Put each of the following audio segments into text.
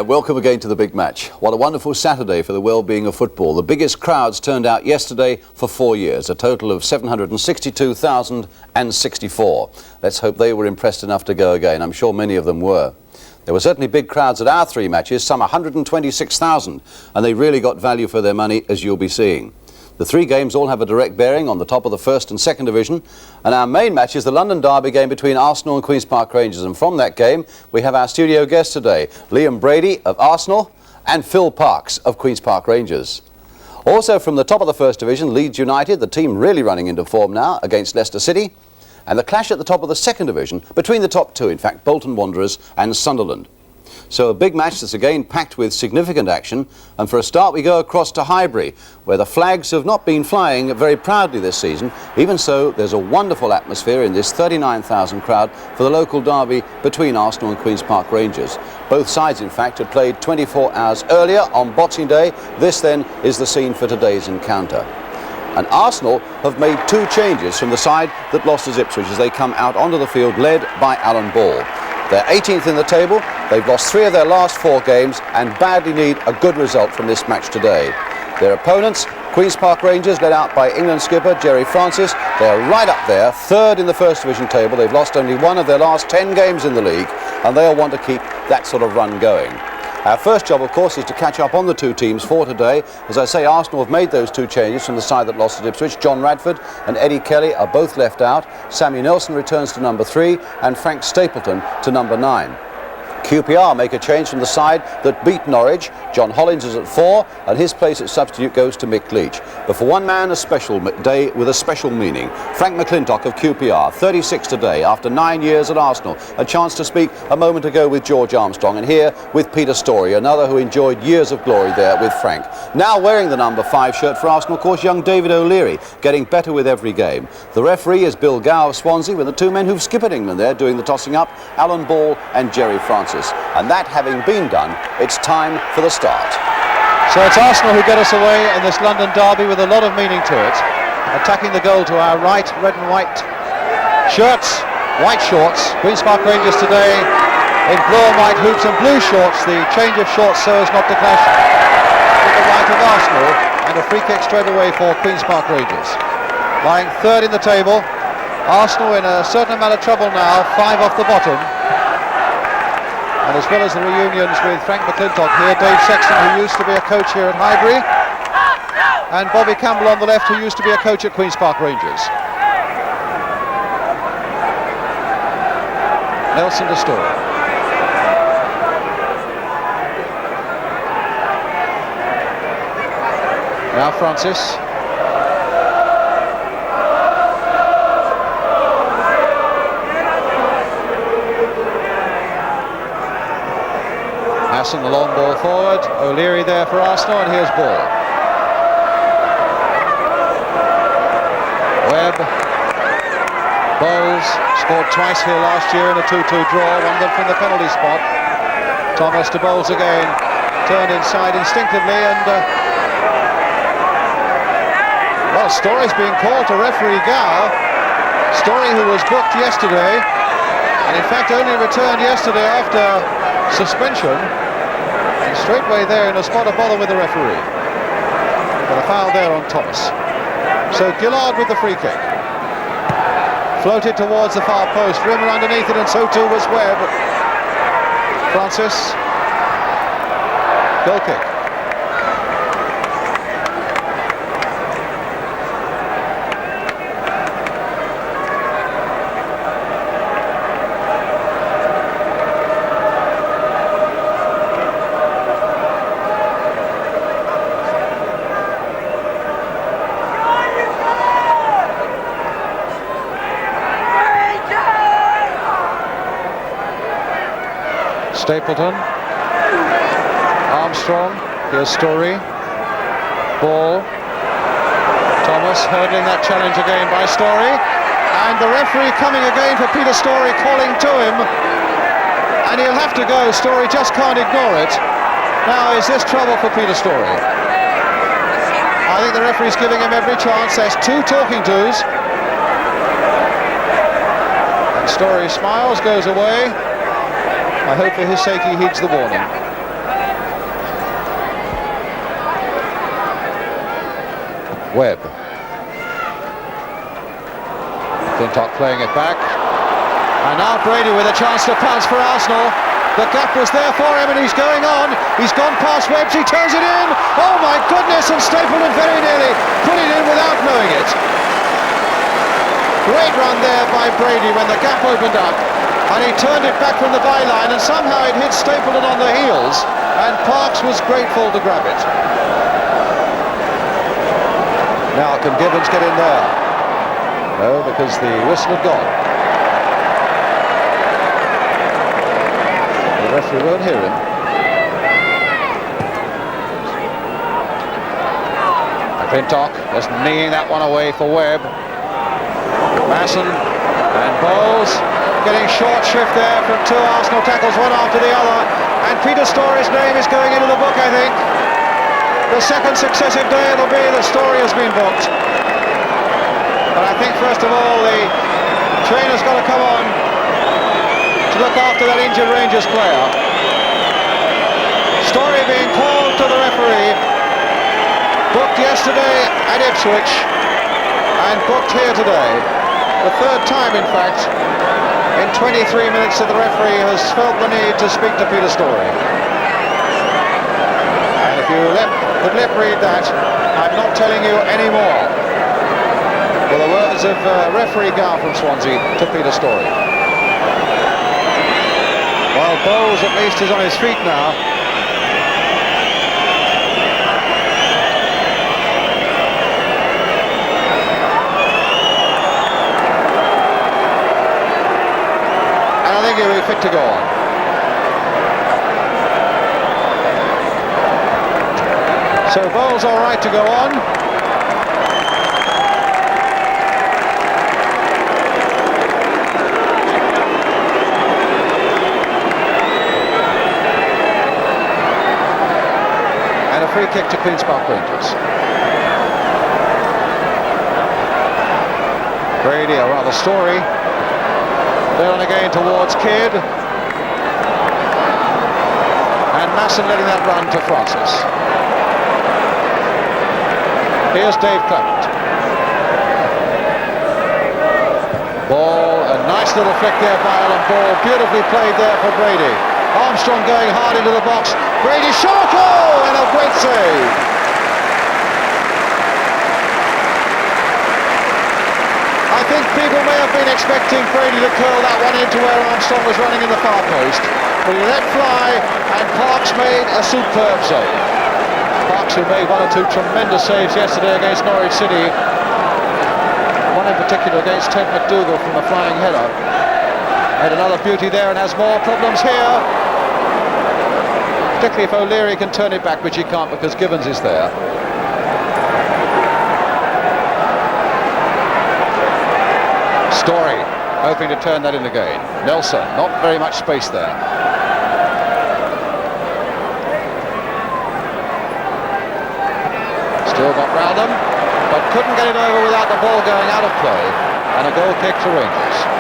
welcome again to the big match. What a wonderful Saturday for the well-being of football. The biggest crowds turned out yesterday for 4 years, a total of 762,064. Let's hope they were impressed enough to go again. I'm sure many of them were. There were certainly big crowds at our 3 matches, some 126,000, and they really got value for their money, as you'll be seeing. The 3 games all have a direct bearing on the top of the first and second division, and our main match is the London derby game between Arsenal and Queen's Park Rangers, and from that game we have our studio guests today, Liam Brady of Arsenal and Phil Parkes of Queen's Park Rangers. Also from the top of the first division, Leeds United, the team really running into form now, against Leicester City, and the clash at the top of the second division between the top 2, in fact, Bolton Wanderers and Sunderland. So a big match that's again packed with significant action, and for a start we go across to Highbury, where the flags have not been flying very proudly this season. Even so, there's a wonderful atmosphere in this 39,000 crowd for the local derby between Arsenal and Queen's Park Rangers. Both sides, in fact, had played 24 hours earlier on Boxing Day. This then is the scene for today's encounter. And Arsenal have made 2 changes from the side that lost to Ipswich as they come out onto the field led by Alan Ball. They're 18th in the table, they've lost 3 of their last 4 games and badly need a good result from this match today. Their opponents, Queen's Park Rangers, led out by England skipper Jerry Francis. They're right up there, 3rd in the first division table. They've lost only 1 of their last 10 games in the league, and they'll want to keep that sort of run going. Our first job, of course, is to catch up on the 2 teams for today. As I say, Arsenal have made those 2 changes from the side that lost at Ipswich. John Radford and Eddie Kelly are both left out. Sammy Nelson returns to number 3 and Frank Stapleton to number 9. QPR make a change from the side that beat Norwich. John Hollins is at 4 and his place at substitute goes to Mick Leach. But for one man, a special day with a special meaning. Frank McClintock of QPR, 36 today, after 9 years at Arsenal. A chance to speak a moment ago with George Armstrong, and here with Peter Storey, another who enjoyed years of glory there with Frank. Now wearing the number 5 shirt for Arsenal, of course, young David O'Leary, getting better with every game. The referee is Bill Gow of Swansea, with the 2 men who've skippered England there doing the tossing up, Alan Ball and Jerry Francis. And that having been done, it's time for the start. So it's Arsenal who get us away in this London derby with a lot of meaning to it. Attacking the goal to our right, red and white shirts, white shorts. Queen's Park Rangers today in blue and white hoops and blue shorts. The change of shorts so as not to clash with the right of Arsenal, and a free kick straight away for Queen's Park Rangers. Lying 3rd in the table, Arsenal in a certain amount of trouble now, 5 off the bottom. And as well as the reunions with Frank McClintock here, Dave Sexton, who used to be a coach here at Highbury, and Bobby Campbell on the left, who used to be a coach at Queen's Park Rangers. Nelson to Storey. Now Francis. Passing the long ball forward, O'Leary there for Arsenal, and here's Ball. Webb, Bowles, scored twice here last year in a 2-2 draw, one of them from the penalty spot. Thomas to Bowles again, turned inside instinctively, and well, Storey's being called to referee Gow. Storey, who was booked yesterday, and in fact only returned yesterday after suspension. Straightway there in a spot of bother with the referee. But a foul there on Thomas. So Gillard with the free kick. Floated towards the far post, Rimmer underneath it, and so too was Webb. Francis. Goal kick. Stapleton, Armstrong, here's Storey, Ball, Thomas hurdling that challenge again by Storey, and the referee coming again for Peter Storey, calling to him, and he'll have to go. Storey just can't ignore it. Now is this trouble for Peter Storey? I think the referee's giving him every chance. There's 2 talking tos, and Storey smiles, goes away. I hope for his sake he heeds the warning. Webb. Flintock playing it back. And now Brady with a chance to pounce for Arsenal. The gap was there for him and he's going on. He's gone past Webbs, he turns it in. Oh my goodness, and Stapleton very nearly put it in without knowing it. Great run there by Brady when the gap opened up. And he turned it back from the byline and somehow it hit Stapleton on the heels. And Parks was grateful to grab it. Now can Gibbons get in there? No, because the whistle had gone. The referee won't hear him. Flintock just kneeing that one away for Webb. Masson and Bowles getting short shrift there from two Arsenal tackles, one after the other. And Peter Story's name is going into the book, I think. The second successive day it'll be that Story has been booked. But I think first of all the trainer's got to come on to look after that injured Rangers player. Story being called to the referee, booked yesterday at Ipswich and booked here today. The third time in fact in 23 minutes that the referee has felt the need to speak to Peter Story. And if you could lip read that, I'm not telling you any more. Were the words of referee Gow from Swansea to Peter Story. Well, Bowles at least is on his feet now. And I think he'll be fit to go on. So Bowles all right to go on. Free kick to Queen's Park Rangers. Brady, or rather Story, down again towards Kidd. And Masson letting that run to Francis. Here's Dave Clement. Ball, a nice little flick there by Alan Ball. Beautifully played there for Brady. Armstrong going hard into the box. Brady shot, oh, and a great save. I think people may have been expecting Brady to curl that one into where Armstrong was running in the far post, but he let fly and Parks made a superb save. Parks, who made one or two tremendous saves yesterday against Norwich City, one in particular against Ted McDougall from a flying header, had another beauty there and has more problems here. Particularly if O'Leary can turn it back, which he can't because Gibbons is there. Story hoping to turn that in again. Nelson, not very much space there. Still got round them, but couldn't get it over without the ball going out of play. And a goal kick to Rangers.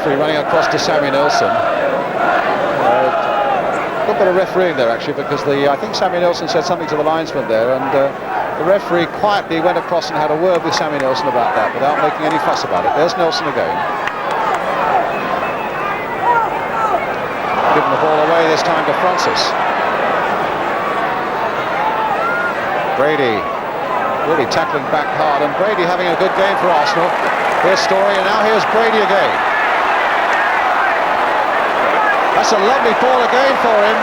Running across to Sammy Nelson. A bit of refereeing there actually, because I think Sammy Nelson said something to the linesman there, and the referee quietly went across and had a word with Sammy Nelson about that without making any fuss about it. There's Nelson again. Giving the ball away this time to Francis. Brady really tackling back hard, and Brady having a good game for Arsenal. Here's Story, and now here's Brady again. That's a lovely ball again for him,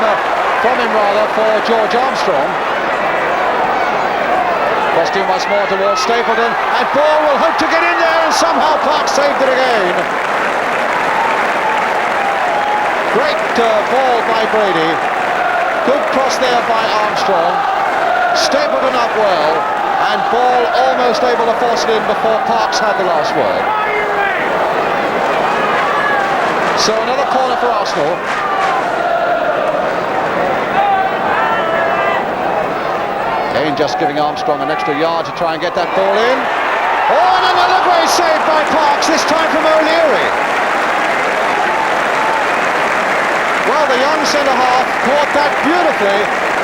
for George Armstrong. Crossed in once more towards Stapleton, and Ball will hope to get in there, and somehow Parks saved it again. Great ball by Brady. Good cross there by Armstrong. Stapleton up well, and Ball almost able to force it in before Parks had the last word. So another corner for Arsenal. Again, just giving Armstrong an extra yard to try and get that ball in. Oh, and another great save by Parks, this time from O'Leary. Well, the young centre-half caught that beautifully.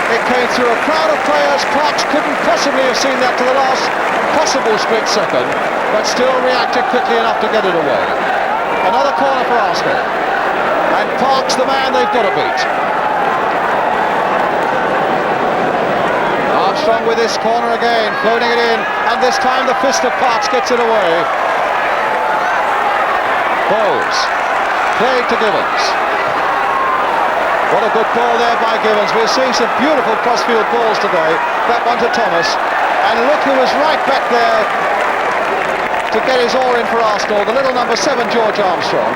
It came through a crowd of players. Parks couldn't possibly have seen that to the last possible split second, but still reacted quickly enough to get it away. Another corner for Arsenal. And Parks the man they've got to beat. Armstrong with this corner again, floating it in, and this time the fist of Parks gets it away. Bowles, played to Gibbons. What a good ball there by Gibbons. We're seeing some beautiful crossfield balls today. That one to Thomas. And look who was right back there to get his all in for Arsenal, the little number 7, George Armstrong.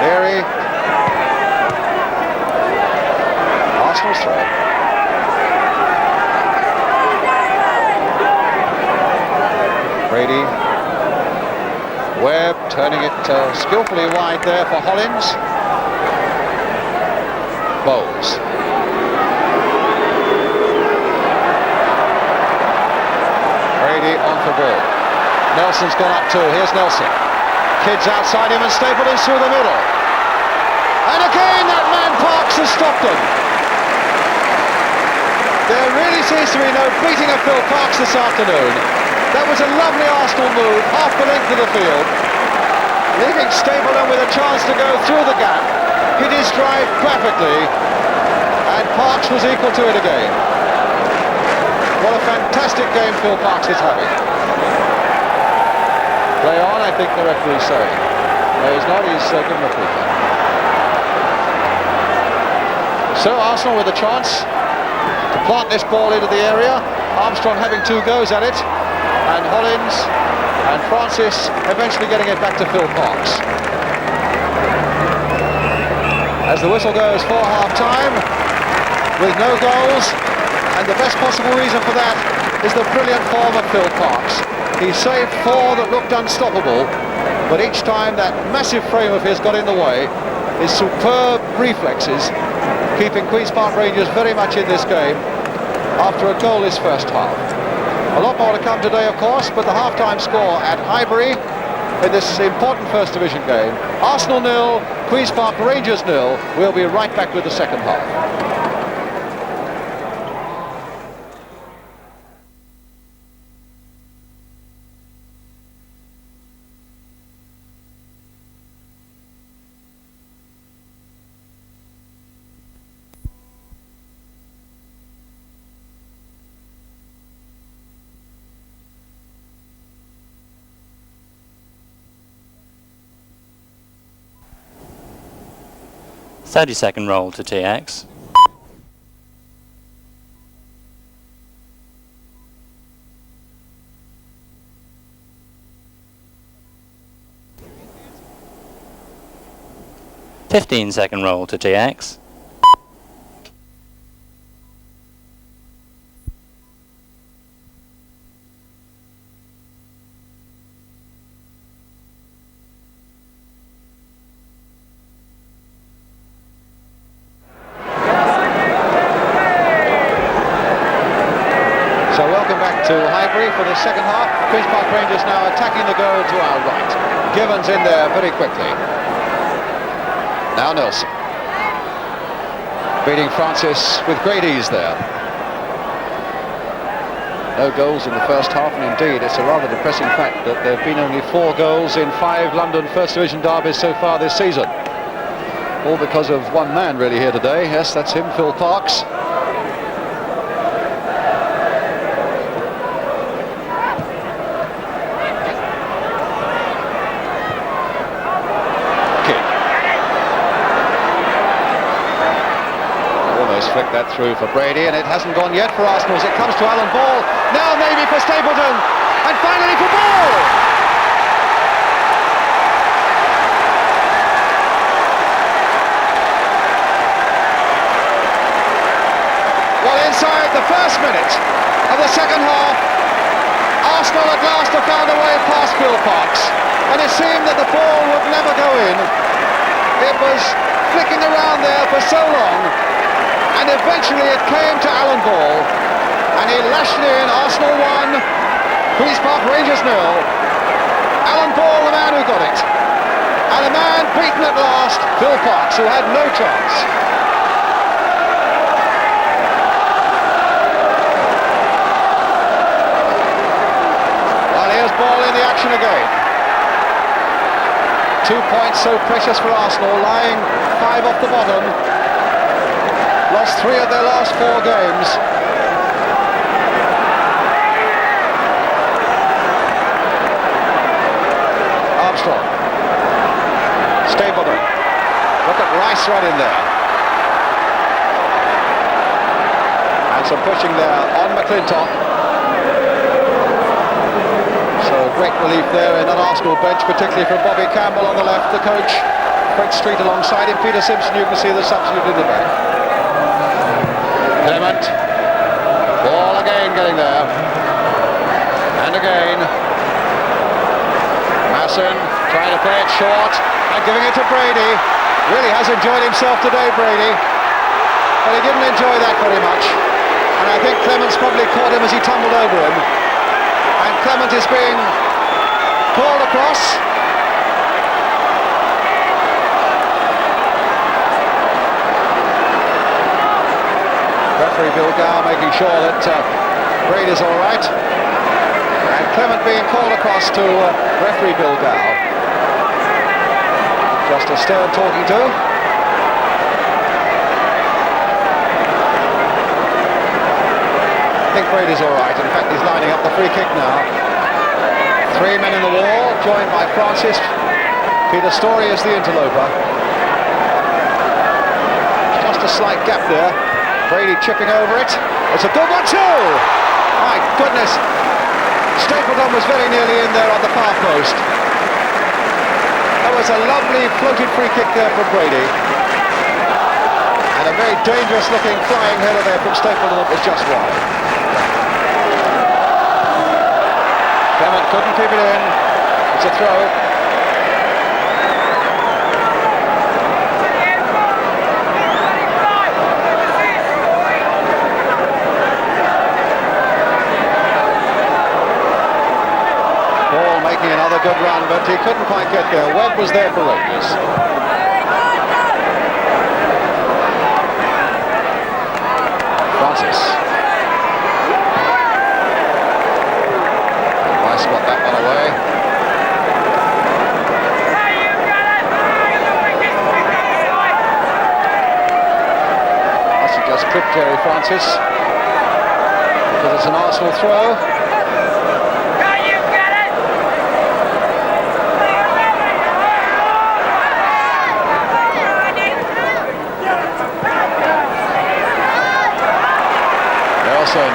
Leary. Arsenal's throw. Brady. Webb turning it skillfully wide there for Hollins. Bowles. Brady on for ball. Nelson's gone up too. Here's Nelson. Kids outside him and Stapleton's through the middle. And again that man Parks has stopped him. There really seems to be no beating of Phil Parks this afternoon. That was a lovely Arsenal move, half the length of the field, leaving Stapleton with a chance to go through the gap, hit his drive perfectly, and Parks was equal to it again. What a fantastic game Phil Parks is having. Play on, I think the referee's saying. No, he's not, he's given a free kick. So Arsenal with a chance to plant this ball into the area, Armstrong having 2 goes at it, and Hollins and Francis eventually getting it back to Phil Parks. As the whistle goes for half-time, with no goals, and the best possible reason for that is the brilliant form of Phil Parks. He saved 4 that looked unstoppable, but each time that massive frame of his got in the way, his superb reflexes, keeping Queen's Park Rangers very much in this game after a goalless first half. A lot more to come today, of course, but the half-time score at Highbury in this important First Division game. Arsenal 0, Queen's Park Rangers 0. We'll be right back with the second half. Second roll to TX. Second roll to TX. To Highbury for the second half. Queen's Park Rangers now attacking the goal to our right. Gibbons in there very quickly. Now Nelson. Beating Francis with great ease there. No goals in the first half, and indeed it's a rather depressing fact that there have been only 4 goals in 5 London First Division derbies so far this season. All because of one man really here today. Yes, that's him, Phil Parks. Flick that through for Brady, and it hasn't gone yet for Arsenal as it comes to Alan Ball. Now maybe for Stapleton, and finally for Ball! Well, inside the first minute of the second half, Arsenal at last have found a way past Phil Parks, and it seemed that the ball would never go in. It was flicking around there for so long. and eventually it came to Alan Ball, and he lashed it in. Arsenal 1, Queen's Park Rangers 0. Alan Ball, the man who got it, and the man beaten at last, Phil Parkes, who had no chance. Well, here's Ball in the action again. 2 points so precious for Arsenal, lying 5 off the bottom. Lost 3 of their last 4 games. Armstrong. Stapleton. Look at Rice right in there. And some pushing there on McClintock. So great relief there in that Arsenal bench, particularly from Bobby Campbell on the left, the coach. Fred Street alongside him. Peter Simpson, you can see the substitute in the back. Clement. Ball again getting there. And again. Masson trying to play it short and giving it to Brady. Really has enjoyed himself today, Brady. But he didn't enjoy that very much. And I think Clement's probably caught him as he tumbled over him. And Clement is being called across. Referee Bill Gow making sure that Brady's all right. And Clement being called across to referee Bill Gow. Just a Stern talking to. I think Brady's all right. In fact, he's lining up the free kick now. 3 men in the wall, joined by Francis. Peter Story is the interloper. Just a slight gap there. Brady chipping over it. It's a good one too! My goodness. Stapleton was very nearly in there on the far post. That was a lovely floated free kick there from Brady. And a very dangerous looking flying header there from Stapleton that was just wide. Clement couldn't keep it in. It's a throw. Ball making another good run, but he couldn't quite get there. Webb was there for Rangers. Francis. Rice got that one away. Must have just clipped Jerry Francis because it's an Arsenal throw.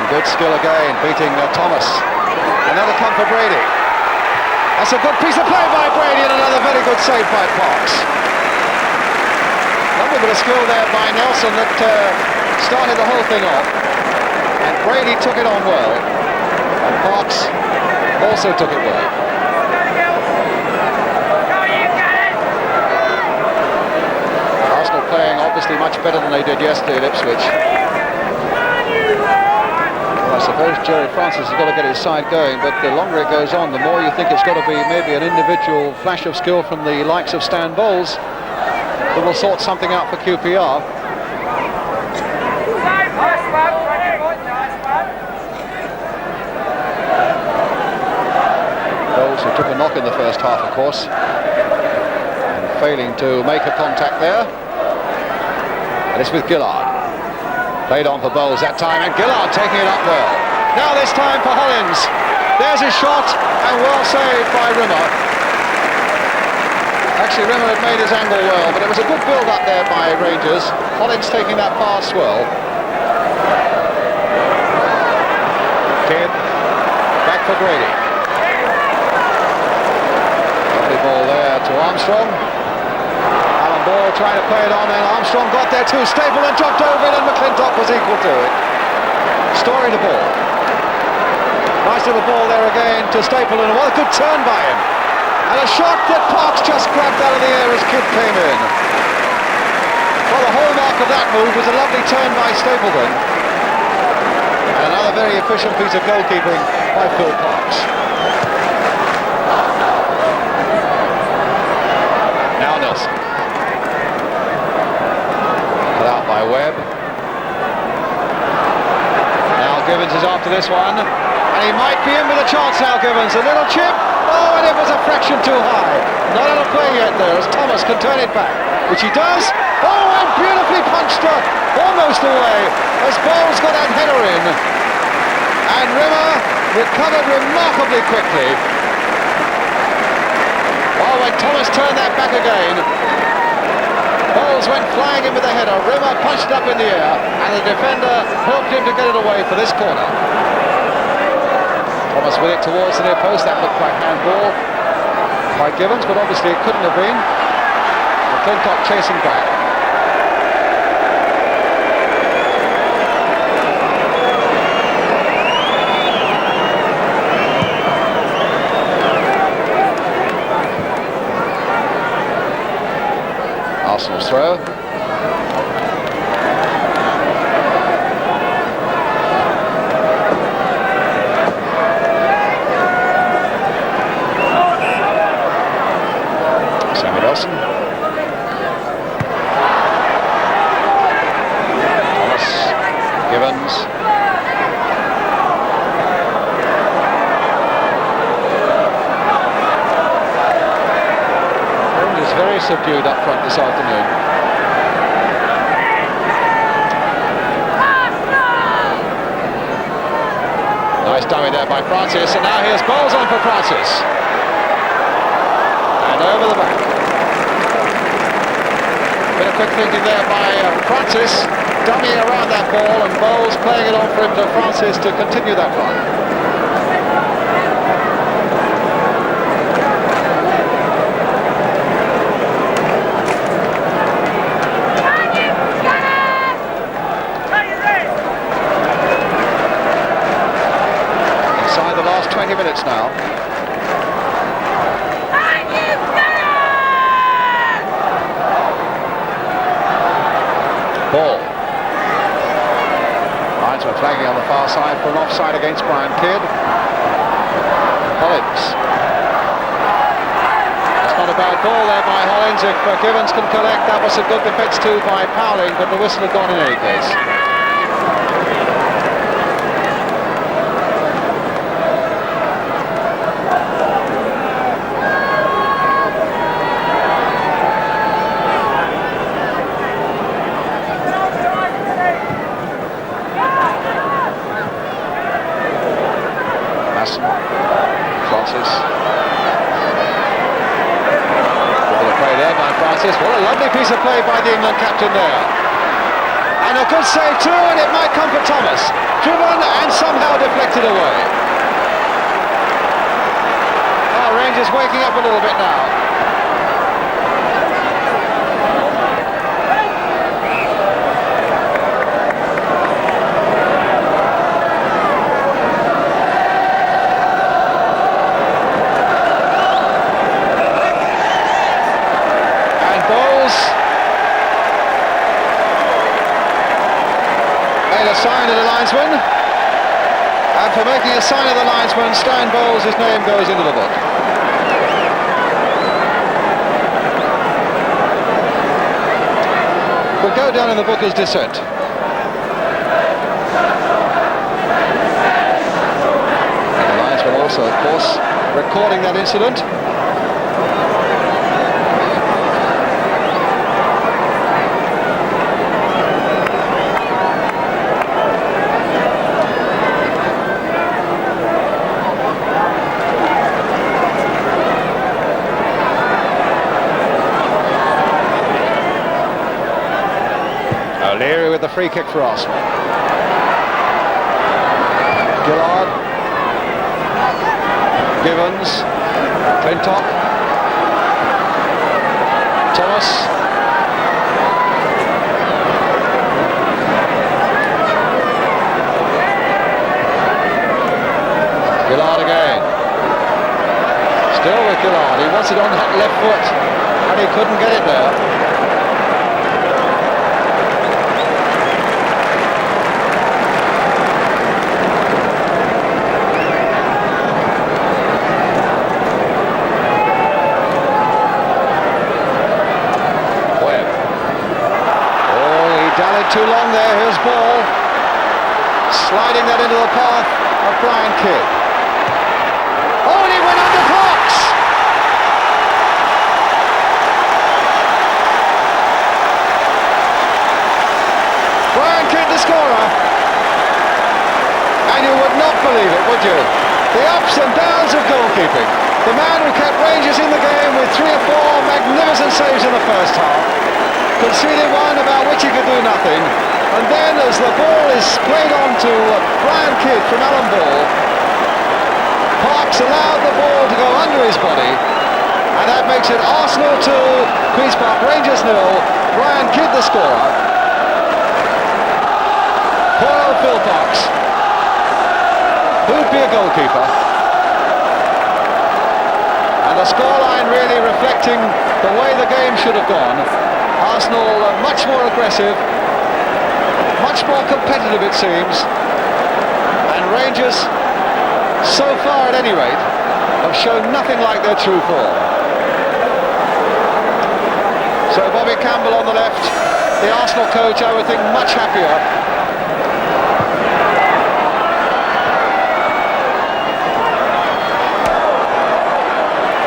Good skill again, beating Thomas. Another come for Brady. That's a good piece of play by Brady and another very good save by Parkes. Lovely bit of skill there by Nelson that started the whole thing off. And Brady took it on well. And Parkes also took it well. Arsenal playing obviously much better than they did yesterday at Ipswich. I suppose Jerry Francis has got to get his side going, but the longer it goes on, the more you think it's got to be maybe an individual flash of skill from the likes of Stan Bowles that will sort something out for QPR. Bowles, who took a knock in the first half, of course, and failing to make a contact there. And it's with Gillard. Played on for Bowles that time, and Gillard taking it up well. Now this time for Hollins. There's his shot, and well saved by Rimmer. Actually, Rimmer had made his angle well, but it was a good build-up there by Rangers. Hollins taking that pass well. Kidd, back for Grady. Lovely ball there to Armstrong. Ball trying to play it on, and Armstrong got there too. Stapleton dropped over it, and McClintock was equal to it. Story the ball. Nice little ball there again to Stapleton. What a good turn by him. And a shot that Parkes just grabbed out of the air as Kidd came in. Well, the hallmark mark of that move was a lovely turn by Stapleton. And another very efficient piece of goalkeeping by Phil Parks. Now Nelson. Cut out by Webb. Now Gibbons is after this one. And he might be in with a chance now, Gibbons. A little chip. Oh, and it was a fraction too high. Not out of play yet there, as Thomas can turn it back, which he does. Oh, and beautifully punched her almost away as Bowles got that header in. And Rimmer recovered remarkably quickly. Oh, when Thomas turned that back again, Bowles went flying in with the header. Rimmer punched it up in the air, and the defender helped him to get it away for this corner. Thomas with it towards the near post. That looked like handball by Gibbons, but obviously it couldn't have been. McClintock chasing back. Arsenal's throw. Thomas, Gibbons. Rangers is very subdued up front this afternoon. Nice dummy there by Francis, and now here's Bowles on for Francis. And over the back. Bit of quick thinking there by Francis, dummying around that ball, and Bowles playing it on for him to Francis to continue that run. Inside the last 20 minutes now. Ball. Linesman flagging on the far side for an offside against Brian Kidd. Hollins. That's not a bad ball there by Hollins. If Gibbons can collect, that was a good defence too by Powling, but the whistle had gone in any case. Francis. A bit of play there by Francis. What a lovely piece of play by the England captain there. And a good save too, and it might come for Thomas. Driven and somehow deflected away. Oh, Rangers waking up a little bit now. Sign of the linesman, and for making a sign of the linesman, Stan Bowles, his name goes into the book. Will go down in the book as dissent. And the linesman also, of course, recording that incident. O'Leary with the free kick for Arsenal. Gillard, Gibbons, Clintock, Thomas, Gillard again. Still with Gillard. He wants it on that left foot, and he couldn't get it there. sliding that into the path of Brian Kidd. Oh, and he went under Fox! Brian Kidd, the scorer. And you would not believe it, would you? The ups and downs of goalkeeping. The man who kept Rangers in the game with 3 or 4 magnificent saves in the first half conceded one about which he could do nothing. And then as the ball is played on to Brian Kidd from Alan Ball, Parks allowed the ball to go under his body, and that makes it Arsenal 2, Queen's Park Rangers 0, Brian Kidd the scorer. Poor old Phil Parks. Who'd be a goalkeeper? And the scoreline really reflecting the way the game should have gone. Arsenal much more aggressive, much more competitive it seems, and Rangers, so far at any rate, have shown nothing like their true form. So Bobby Campbell on the left, the Arsenal coach, I would think, much happier.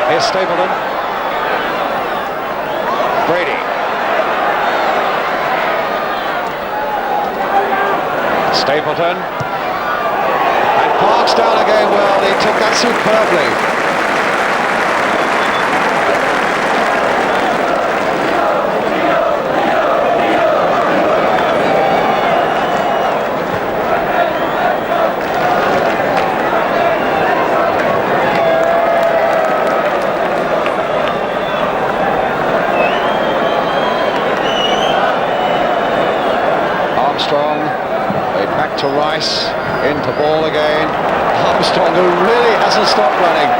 Here's Stapleton. Brady. Stapleton. And Parks down again. Well, he took that superbly. To Rice, into Ball again. Armstrong, who really hasn't stopped running.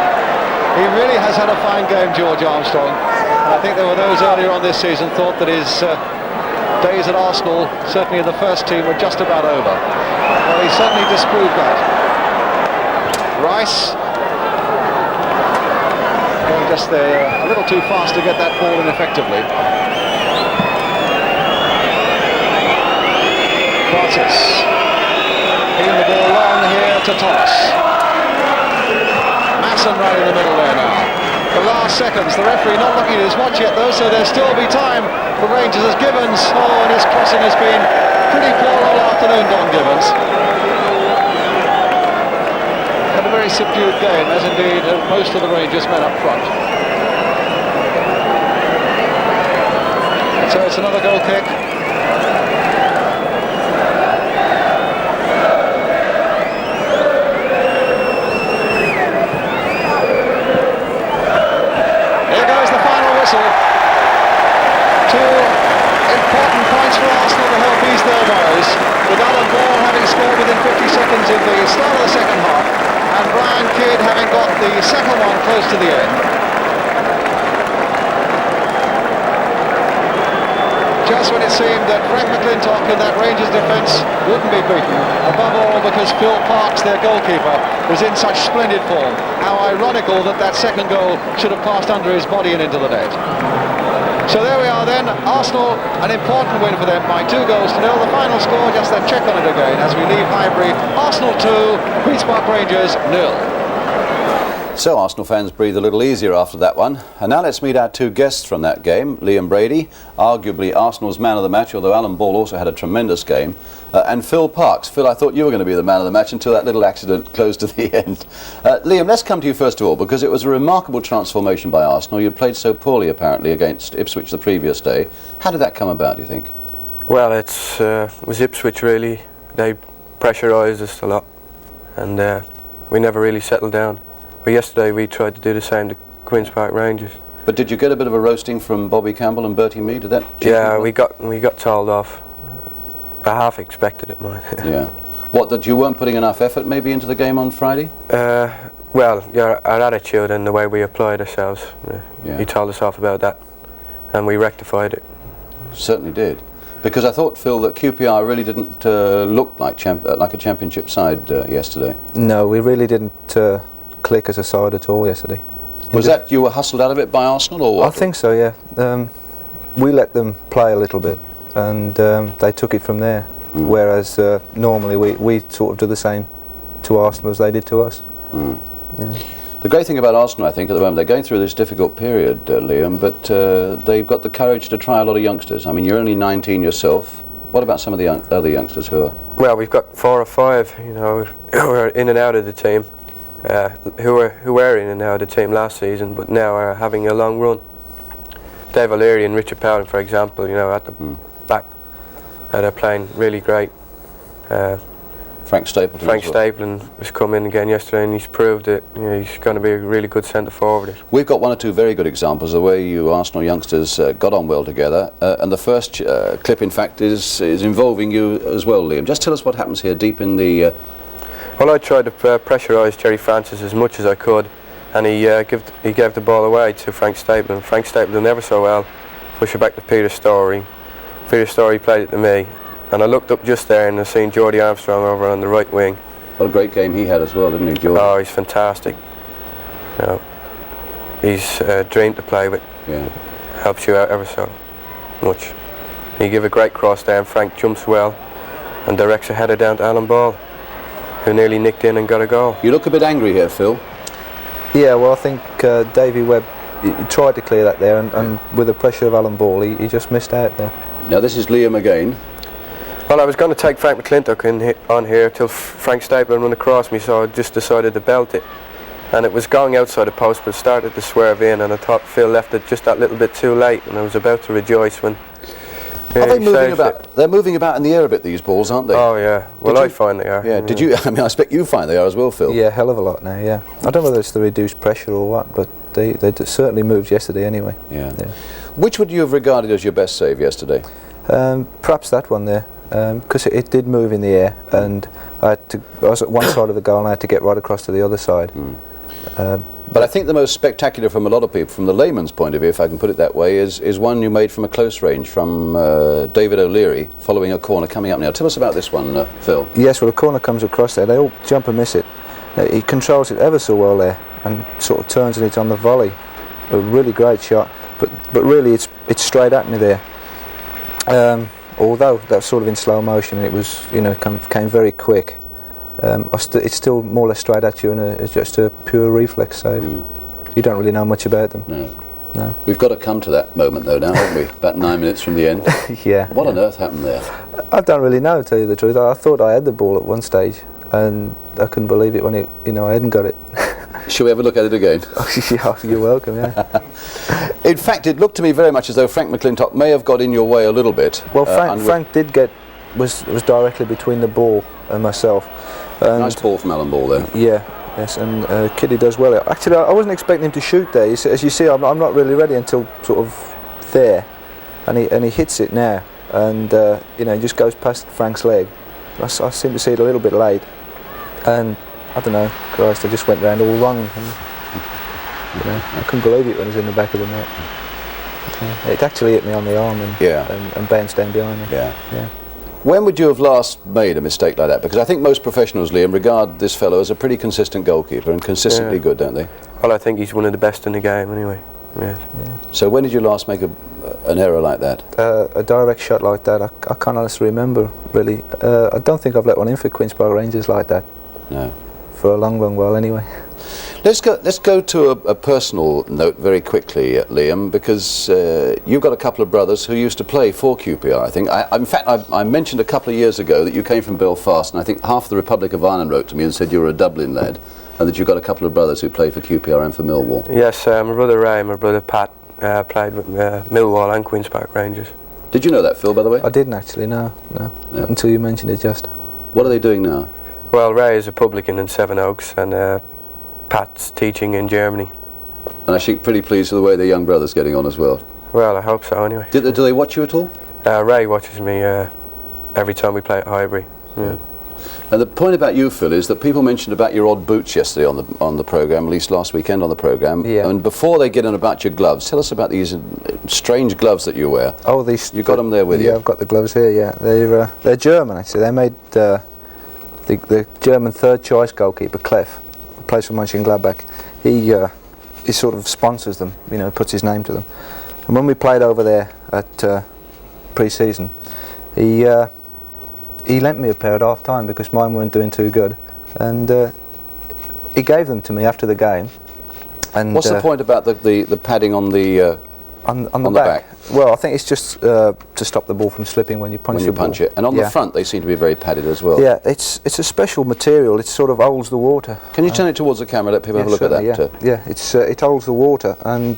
He really has had a fine game, George Armstrong. And I think there were those earlier on this season thought that his days at Arsenal, certainly in the first team, were just about over. Well, he certainly disproved that. Rice going just there a little too fast to get that ball in effectively. Francis. Hitting the ball long here to Thomas. Masson right in the middle there now. The last seconds, the referee not looking at his watch yet though, so there'll still be time for Rangers as Gibbons. Oh, and his crossing has been pretty poor all afternoon, Don Gibbons. Had a very subdued game, as indeed most of the Rangers men up front. So it's another goal kick. Two important points for Arsenal to help ease their woes, with Alan Ball having scored within 50 seconds in the start of the second half, and Brian Kidd having got the second one close to the end. Just when it seemed that Frank McClintock in that Rangers defence wouldn't be beaten, above all because Phil Parks, their goalkeeper, was in such splendid form. How ironical that that second goal should have passed under his body and into the net. So there we are then, Arsenal, an important win for them by 2 goals to 0. The final score, just that check on it again as we leave Highbury. Arsenal 2, Queen's Park Rangers 0. So Arsenal fans breathe a little easier after that one. And now let's meet our 2 guests from that game. Liam Brady, arguably Arsenal's man of the match, although Alan Ball also had a tremendous game. And Phil Parks. Phil, I thought you were going to be the man of the match until that little accident close to the end. Liam, let's come to you first of all, because it was a remarkable transformation by Arsenal. You'd played so poorly, apparently, against Ipswich the previous day. How did that come about, do you think? Well, it was Ipswich, really. They pressurised us a lot, and we never really settled down. But yesterday we tried to do the same to Queen's Park Rangers. But did you get a bit of a roasting from Bobby Campbell and Bertie Mee? Did that? Yeah, we got told off. I half expected it, mate. Yeah. What, that you weren't putting enough effort maybe into the game on Friday? Well, yeah, our attitude and the way we applied ourselves. He told us off about that, and we rectified it. Certainly did. Because I thought, Phil, that QPR really didn't look like a championship side yesterday. No, we really didn't click as a side at all yesterday. Was that you were hustled out of it by Arsenal, or what? I think so, yeah. We let them play a little bit, and they took it from there. whereas normally we sort of do the same to Arsenal as they did to us. Yeah. The great thing about Arsenal, I think, at the moment, they're going through this difficult period, Liam, but they've got the courage to try a lot of youngsters. I mean, you're only 19 yourself. What about some of the other youngsters who are... Well, we've got 4 or 5, you know, who are in and out of the team, who were in and out of the team last season, but now are having a long run. Dave O'Leary and Richard Powell, for example, you know, at the back, they're playing really great. Frank Stapleton. Frank Stapleton has come in again yesterday, and he's proved that, you know, he's going to be a really good centre forward. We've got 1 or 2 very good examples of the way you Arsenal youngsters got on well together, and the first clip, in fact, is involving you as well, Liam. Just tell us what happens here deep in the... Well, I tried to pressurise Jerry Francis as much as I could, and he gave the ball away to Frank Stapleton. Frank Stapleton never so well, push it back to Peter Storey. Peter Storey played it to me, and I looked up just there and I seen Geordie Armstrong over on the right wing. What a great game he had as well, didn't he, Geordie? Oh, he's fantastic. You know, he's a dream to play with. Yeah. Helps you out ever so much. He gave a great cross there, and Frank jumps well and directs a header down to Alan Ball, who nearly nicked in and got a goal. You look a bit angry here, Phil. Yeah, well, I think Davy Webb he tried to clear that there, and with the pressure of Alan Ball, he just missed out there. Now this is Liam again. Well, I was going to take Frank McClintock on here till Frank Stapleton run across me, so I just decided to belt it. And it was going outside the post, but started to swerve in, and I thought Phil left it just that little bit too late, and I was about to rejoice when... Are they moving about? They're moving about in the air a bit, these balls, aren't they? Oh yeah. Well, I find they are. Yeah. Did you? I mean, I expect you find they are as well, Phil. Yeah, hell of a lot now. Yeah. I don't know whether it's the reduced pressure or what, but they certainly moved yesterday anyway. Yeah. Which would you have regarded as your best save yesterday? Perhaps that one there, because it did move in the air, and I was at one side of the goal, and I had to get right across to the other side. But I think the most spectacular from a lot of people, from the layman's point of view, if I can put it that way, is one you made from a close range from David O'Leary, following a corner coming up now. Tell us about this one, Phil. Yes, well, the corner comes across there. They all jump and miss it. He controls it ever so well there, and sort of turns it on the volley. A really great shot, but really it's straight at me there. Although that's sort of in slow motion, it was, you know, came very quick. It's still more or less straight at you, and it's just a pure reflex save. You don't really know much about them. No. We've got to come to that moment though now, haven't we? About 9 minutes from the end. Yeah. What on earth happened there? I don't really know, to tell you the truth. I thought I had the ball at one stage, and I couldn't believe it when I hadn't got it. Shall we have a look at it again? Yeah, you're welcome. Yeah. In fact, it looked to me very much as though Frank McClintock may have got in your way a little bit. Well, Frank was directly between the ball and myself. Nice ball from Alan Ball there. Yeah, yes, and Kiddy does well. Actually, I wasn't expecting him to shoot there. As you see, I'm not really ready until sort of there, and he hits it now, and he just goes past Frank's leg. I seem to see it a little bit late, and I don't know, Christ, I just went round all wrong. And, I couldn't believe it when it was in the back of the net. It actually hit me on the arm and bounced down behind me. Yeah. When would you have last made a mistake like that? Because I think most professionals, Liam, regard this fellow as a pretty consistent goalkeeper and consistently good, don't they? Well, I think he's one of the best in the game anyway. Yeah. So when did you last make an error like that? A direct shot like that, I can't honestly remember, really. I don't think I've let one in for Queen's Park Rangers like that. No. For a long while anyway. Let's go to a personal note very quickly, Liam, because you've got a couple of brothers who used to play for QPR, I think. In fact, I mentioned a couple of years ago that you came from Belfast, and I think half the Republic of Ireland wrote to me and said you were a Dublin lad, and that you've got a couple of brothers who played for QPR and for Millwall. Yes, my brother Ray and my brother Pat played with Millwall and Queen's Park Rangers. Did you know that, Phil, by the way? I didn't actually, no. Until you mentioned it just. What are they doing now? Well, Ray is a publican in Sevenoaks, and Pat's teaching in Germany. And I think pretty pleased with the way their young brother's getting on as well. Well, I hope so anyway. Do they watch you at all? Ray watches me every time we play at Highbury. Yeah. And the point about you, Phil, is that people mentioned about your odd boots yesterday on the programme, at least last weekend on the programme. Yeah. And before they get on about your gloves, tell us about these strange gloves that you wear. Oh, these. You got them there with you? Yeah, I've got the gloves here. Yeah, they're German actually. They made the German third choice goalkeeper Clef, who plays for Mönchengladbach. He sort of sponsors them, puts his name to them. And when we played over there at pre-season, he he lent me a pair at half time because mine weren't doing too good, and he gave them to me after the game. And what's the point about the padding on the on the back? Well, I think it's just to stop the ball from slipping when you punch the ball. it. And on the front, they seem to be very padded as well. Yeah, it's a special material. It sort of holds the water. Can you turn it towards the camera? Let people have a look at that. Yeah, it holds the water, and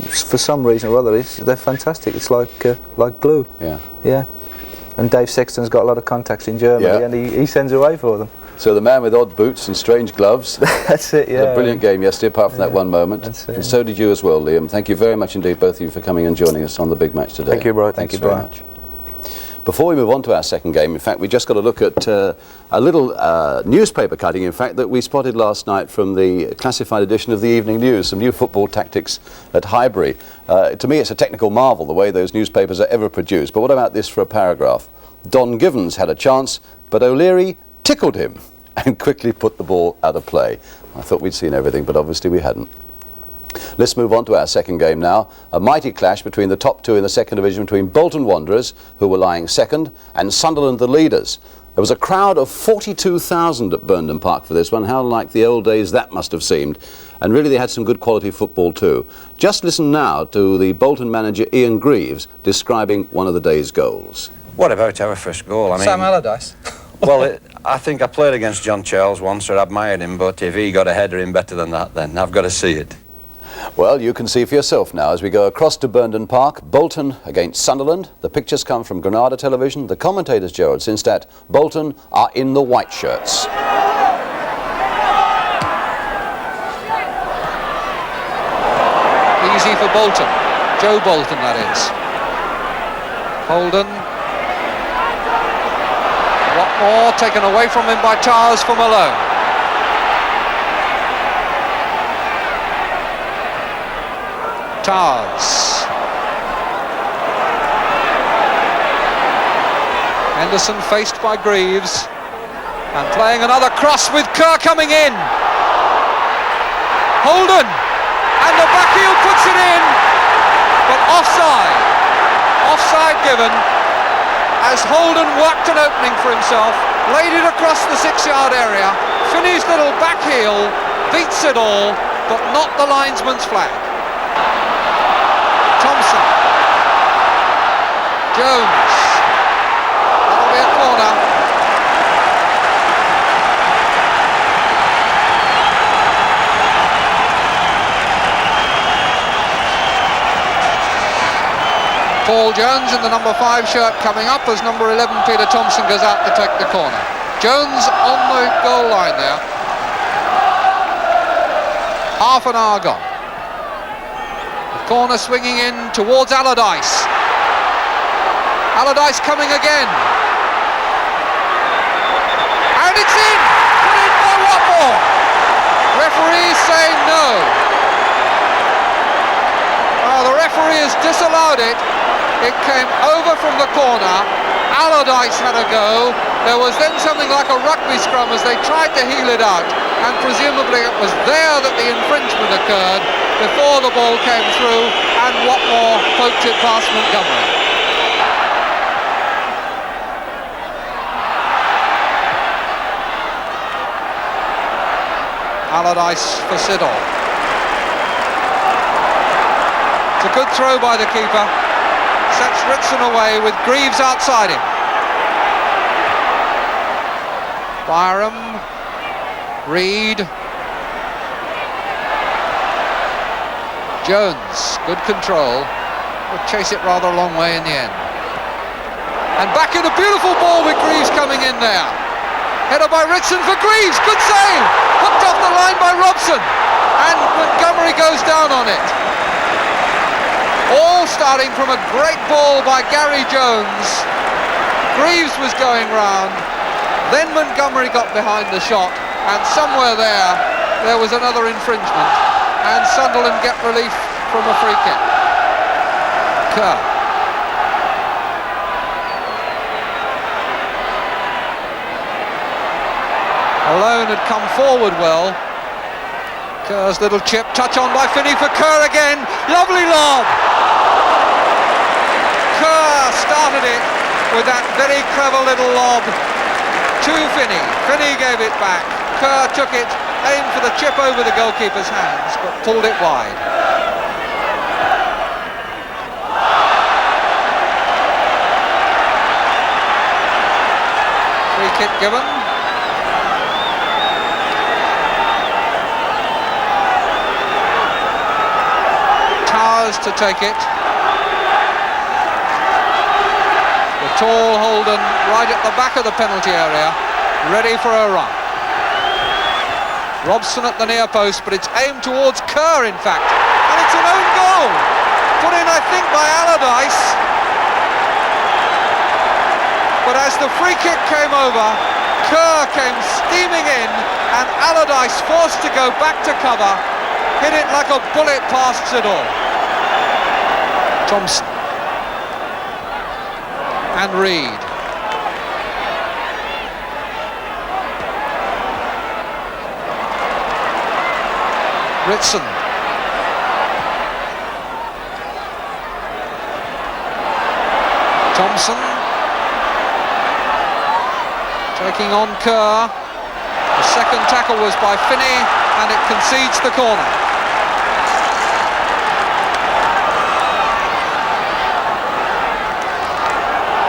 for some reason or other, they're fantastic. It's like glue. Yeah. Yeah. And Dave Sexton's got a lot of contacts in Germany, and he sends away for them. So the man with odd boots and strange gloves. That's it, yeah. A brilliant game yesterday, apart from that one moment. That's it. And so did you as well, Liam. Thank you very much indeed, both of you, for coming and joining us on the big match today. Thank you, Brian. Thank you very much. Before we move on to our second game, in fact, we just got to look at a little newspaper cutting, in fact, that we spotted last night from the classified edition of the Evening News, some new football tactics at Highbury. To me, it's a technical marvel, the way those newspapers are ever produced. But what about this for a paragraph? Don Givens had a chance, but O'Leary tickled him and quickly put the ball out of play. I thought we'd seen everything, but obviously we hadn't. Let's move on to our second game now. A mighty clash between the top two in the second division, between Bolton Wanderers, who were lying second, and Sunderland, the leaders. There was a crowd of 42,000 at Burnden Park for this one. How like the old days that must have seemed. And really they had some good quality football too. Just listen now to the Bolton manager Ian Greaves describing one of the day's goals. What about our first goal? I mean, Sam Allardyce. Well, I think I played against John Charles once, or admired him, but if he got a header in better than that, then I've got to see it. Well, you can see for yourself now as we go across to Burnden Park. Bolton against Sunderland. The pictures come from Granada Television. The commentators, Gerald Sinstadt, Bolton are in the white shirts. Easy for Bolton. Joe Bolton, that is. Holden. Watmore taken away from him by Towers for Malone. Towers. Henderson faced by Greaves. And playing another cross with Kerr coming in. Holden. And the back heel puts it in. But offside. Offside given. As Holden worked an opening for himself, laid it across the 6-yard area, Finney's little back heel beats it all, but not the linesman's flag. Thompson. Jones. That'll be a corner. Paul Jones in the number 5 shirt coming up as number 11 Peter Thompson goes out to take the corner. Jones on the goal line there. Half an hour gone. The corner swinging in towards Allardyce. Allardyce coming again. And it's in! Put in by Watmore. Referees saying no. The referee has disallowed it. It came over from the corner. Allardyce had a go. There was then something like a rugby scrum as they tried to heel it out, and presumably it was there that the infringement occurred before the ball came through and Watmore poked it past Montgomery. Allardyce for Siddle. It's a good throw by the keeper. Sets Ritson away with Greaves outside him. Byram, Reed, Jones, good control, would chase it rather a long way in the end. And back in a beautiful ball with Greaves coming in there. Header by Ritson for Greaves, good save! Hooked off the line by Robson, and Montgomery goes down on it. All starting from a great ball by Gary Jones. Greaves was going round, then Montgomery got behind the shot, and somewhere there was another infringement, and Sunderland get relief from a free kick. Kerr. Malone had come forward well. Kerr's little chip, touch on by Finney for Kerr again. Lovely lob. Kerr started it, with that very clever little lob to Finney. Finney gave it back. Kerr took it, aimed for the chip over the goalkeeper's hands, but pulled it wide. Free kick given. Towers to take it. The tall Holden right at the back of the penalty area, ready for a run. Robson at the near post, but it's aimed towards Kerr, in fact, and it's an own goal, put in, I think, by Allardyce. But as the free kick came over, Kerr came steaming in, and Allardyce, forced to go back to cover, hit it like a bullet past Sidor. Thompson and Reed. Ritson. Thompson taking on Kerr. The second tackle was by Finney, and it concedes the corner.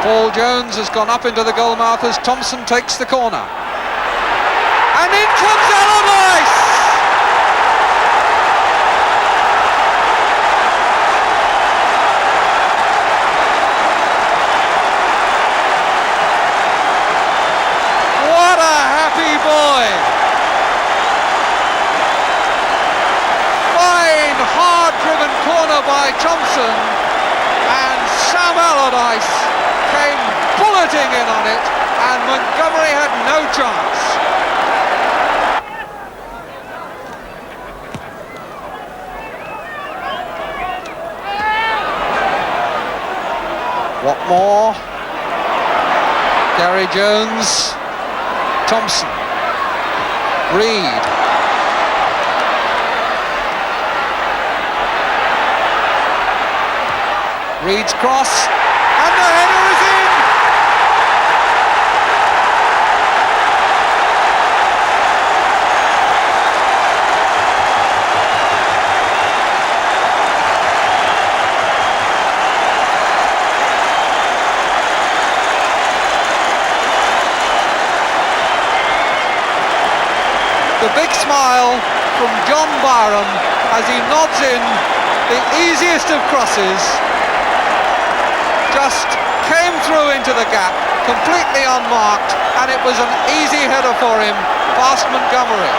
Paul Jones has gone up into the goal mouth as Thompson takes the corner. And in comes Allardyce! What a happy boy! Fine, hard-driven corner by Thompson, and Sam Allardyce came bulleting in on it, and Montgomery had no chance. Watmore, Gary Jones, Thompson, Reed. Reed's cross, and the header is in! The big smile from John Byram as he nods in the easiest of crosses. Just came through into the gap, completely unmarked, and it was an easy header for him past Montgomery.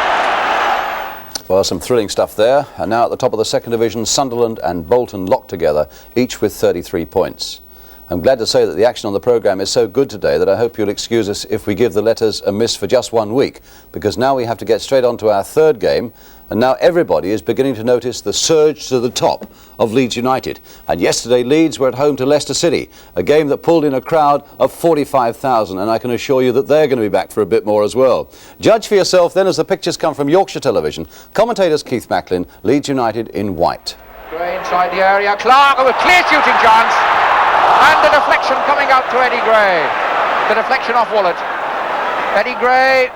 Well, some thrilling stuff there. And now at the top of the second division, Sunderland and Bolton locked together, each with 33 points. I'm glad to say that the action on the programme is so good today that I hope you'll excuse us if we give the letters a miss for just 1 week, because now we have to get straight on to our third game, and now everybody is beginning to notice the surge to the top of Leeds United. And yesterday Leeds were at home to Leicester City, a game that pulled in a crowd of 45,000, and I can assure you that they're going to be back for a bit more as well. Judge for yourself then as the pictures come from Yorkshire Television. Commentators Keith Macklin, Leeds United in white. Gray inside the area, Clark with clear shooting chance, and the deflection coming out to Eddie Gray. The deflection off Wallet. Eddie Gray,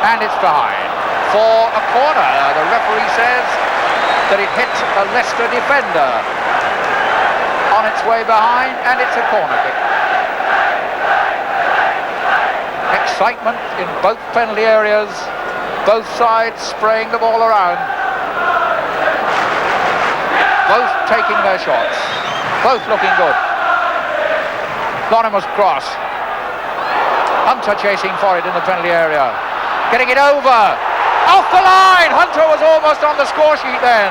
and it's behind for a corner. The referee says that it hit a Leicester defender on its way behind, and it's a corner kick. Excitement in both penalty areas, both sides spraying the ball around, both taking their shots, both looking good. Lonimer's cross, Hunter chasing for it in the penalty area, getting it over, off the line. Hunter was almost on the score sheet then.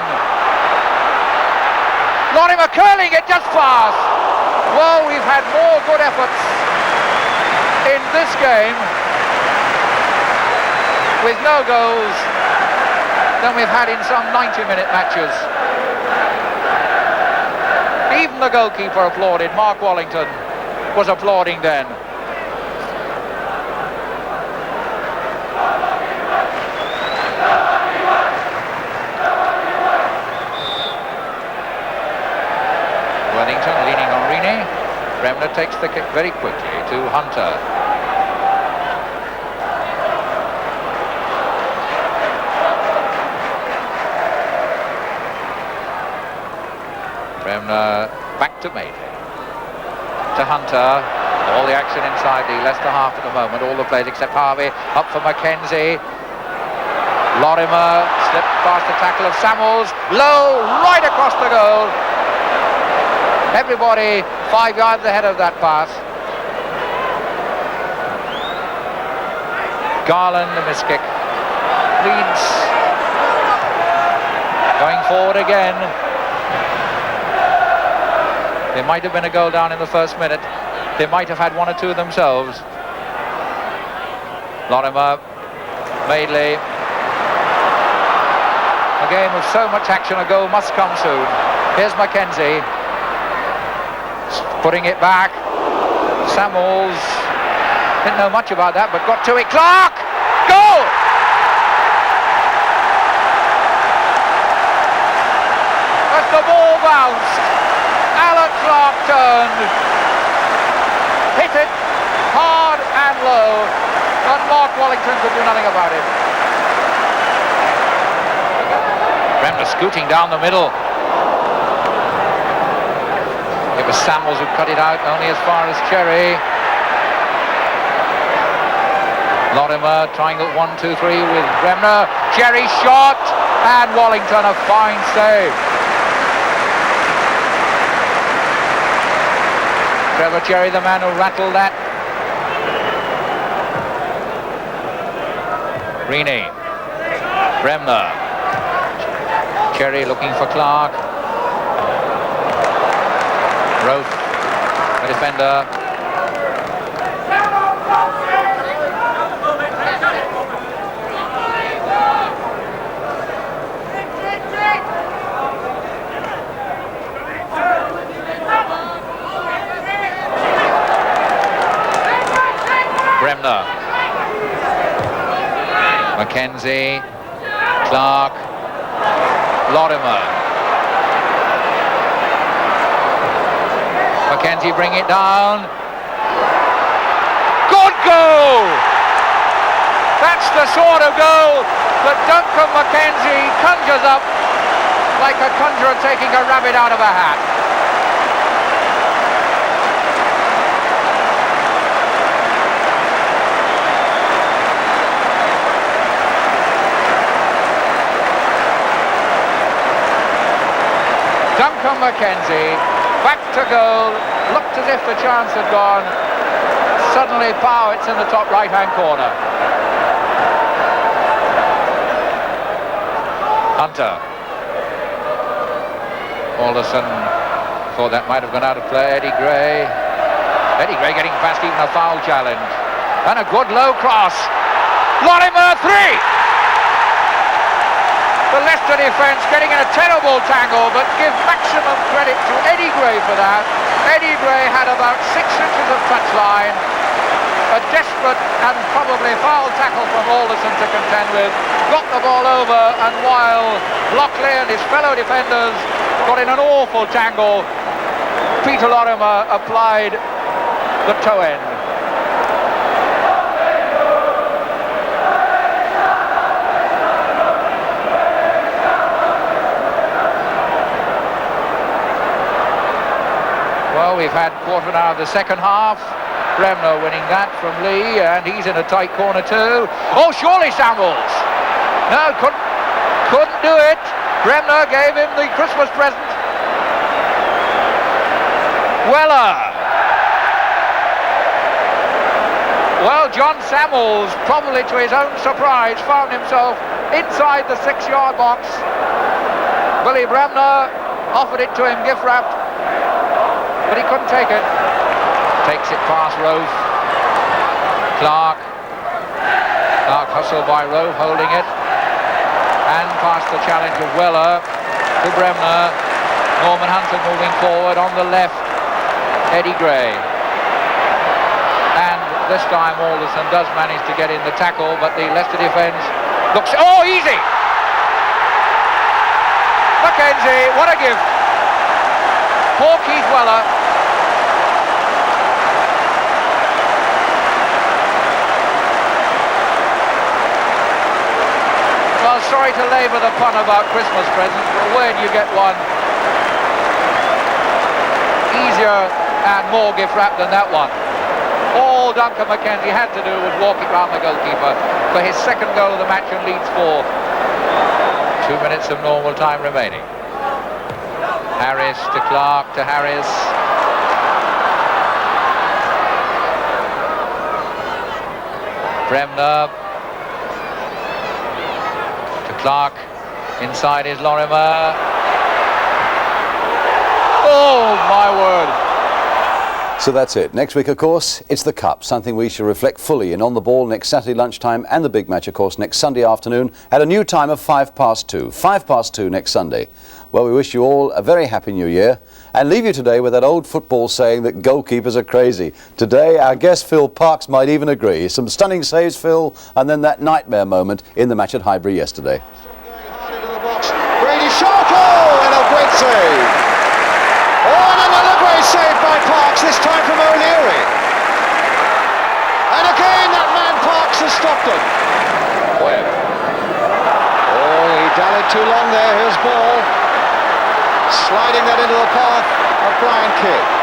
Lonimer curling it just past. Well, we've had more good efforts in this game with no goals than we've had in some 90-minute matches. Even the goalkeeper applauded. Mark Wallington was applauding then. Bremner takes the kick very quickly to Hunter. Bremner back to Madeley. To Hunter. All the action inside the Leicester half at the moment. All the players except Harvey. Up for Mackenzie. Lorimer slipped past the tackle of Samuels. Low, right across the goal. Everybody 5 yards ahead of that pass. Garland, the miss kick. Leeds going forward again. There might have been a goal down in the first minute. They might have had one or two themselves. Lorimer, Madeley. A game of so much action, a goal must come soon. Here's Mackenzie. Putting it back. Samuels. Didn't know much about that, but got to it. Clark! Goal! As the ball bounced, Alan Clark turned. Hit it hard and low, and Mark Wallington could do nothing about it. Bremner scooting down the middle. It was Samuels who cut it out only as far as Cherry. Lorimer trying the 1-2-3 with Bremner. Cherry shot, and Wallington a fine save. Trevor Cherry, the man who rattled that. Reaney. Bremner. Cherry looking for Clark. Roth, the defender. Bremner. Mackenzie. Clark. Lorimer. Mackenzie bring it down. Good goal! That's the sort of goal that Duncan Mackenzie conjures up like a conjurer taking a rabbit out of a hat. Duncan Mackenzie, back to goal, looked as if the chance had gone. Suddenly, pow, it's in the top right-hand corner. Hunter. Alderson thought that might have gone out of play. Eddie Gray. Eddie Gray getting past even a foul challenge. And a good low cross. Lorimer 3! The Leicester defence getting in a terrible tangle, but give maximum credit to Eddie Gray for that. Eddie Gray had about 6 inches of touchline. A desperate and probably foul tackle from Alderson to contend with. Got the ball over, and while Lockley and his fellow defenders got in an awful tangle, Peter Lorimer applied the toe end. Well, we've had quarter of an hour of the second half. Bremner winning that from Lee, and he's in a tight corner too. Oh, surely Samuels! No, couldn't do it. Bremner gave him the Christmas present. Weller. Well, John Samuels, probably to his own surprise, found himself inside the 6-yard box. Billy Bremner offered it to him gift-wrapped, but he couldn't take it. Takes it past Rove. Clark hustled by Rove, holding it. And past the challenge of Weller to Bremner. Norman Hunter moving forward on the left. Eddie Gray. And this time Alderson does manage to get in the tackle, but the Leicester defence looks... Oh, easy! Mackenzie, what a gift. Poor Keith Weller. sorry to labour the pun about Christmas presents, but where do you get one easier and more gift wrapped than that one? All Duncan McKenzie had to do was walk it round the goalkeeper for his second goal of the match and Leeds 4. 2 minutes of normal time remaining. Harris to Clark to Harris. Bremner to Clark. Inside is Lorimer. Oh my word. So that's it. Next week, of course, it's the Cup, something we shall reflect fully in On the Ball next Saturday lunchtime, and the big match, of course, next Sunday afternoon at a new time of 2:05. 2:05 next Sunday. Well, we wish you all a very happy new year and leave you today with that old football saying that goalkeepers are crazy. Today, our guest Phil Parkes might even agree. Some stunning saves, Phil, and then that nightmare moment in the match at Highbury yesterday. Brady shot, oh, and a great save. Oh, and another great save by Parkes, this time from O'Leary. And again, that man Parkes has stopped him. Webb. Oh, he dallied too long there. Here's ball. Sliding that into the path of Brian Kidd.